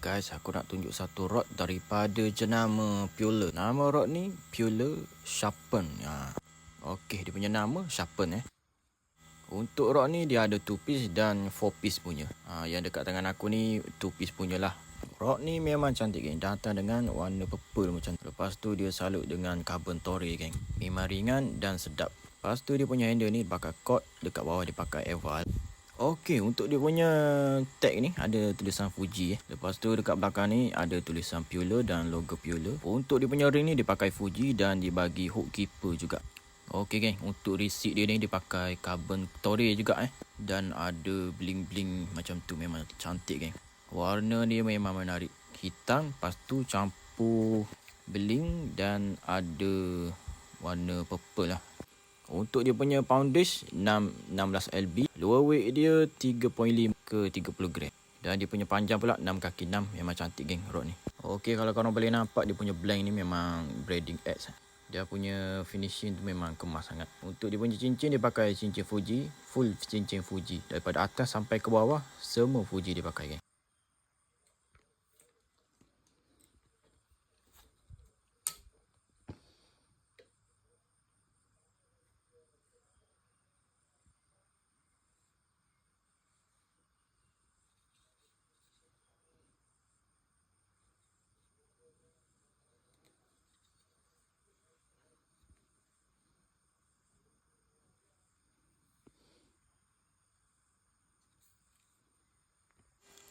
guys, aku nak tunjuk satu rod daripada jenama Pureler. Nama rod ni Pureler Sharpen. Okey, dia punya nama Sharpen. Untuk rod ni dia ada 2 piece dan 4 piece punya. Yang dekat tangan aku ni 2 piece punya lah. Rod ni memang cantik geng. Datang dengan warna purple macam tu. Lepas tu dia salut dengan carbon Torre geng. Memang ringan dan sedap. Lepas tu dia punya handle ni pakai cord, dekat bawah dia pakai Eval. Okey, untuk dia punya tag ni ada tulisan Fuji. Lepas tu dekat belakang ni ada tulisan Pureler dan logo Pureler. Untuk dia punya ring ni dia pakai Fuji dan dibagi hook keeper juga. Okey geng, untuk receipt dia ni dia pakai carbon Torre juga dan ada bling-bling macam tu, memang cantik geng. Warna dia memang menarik. Hitam, lepas tu campur bling dan ada warna purple lah. Untuk dia punya poundage 16 lb. Lower weight dia 3.5 ke 30 gram. Dan dia punya panjang pula 6 kaki 6. Memang cantik geng rod ni. Okey, kalau korang boleh nampak dia punya blank ni memang braiding edge. Dia punya finishing tu memang kemas sangat. Untuk dia punya cincin dia pakai cincin Fuji. Full cincin Fuji. Daripada atas sampai ke bawah semua Fuji dia pakai geng.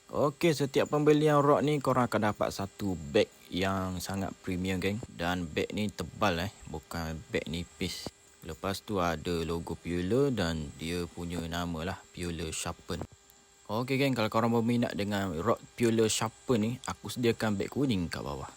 Okey, setiap pembelian rod ni korang akan dapat satu bag yang sangat premium geng. Dan bag ni tebal bukan bag nipis. Lepas tu ada logo Pureler dan dia punya nama lah, Pureler Sharpen. Okey geng, kalau korang berminat dengan rod Pureler Sharpen ni, aku sediakan bag kuning kat bawah.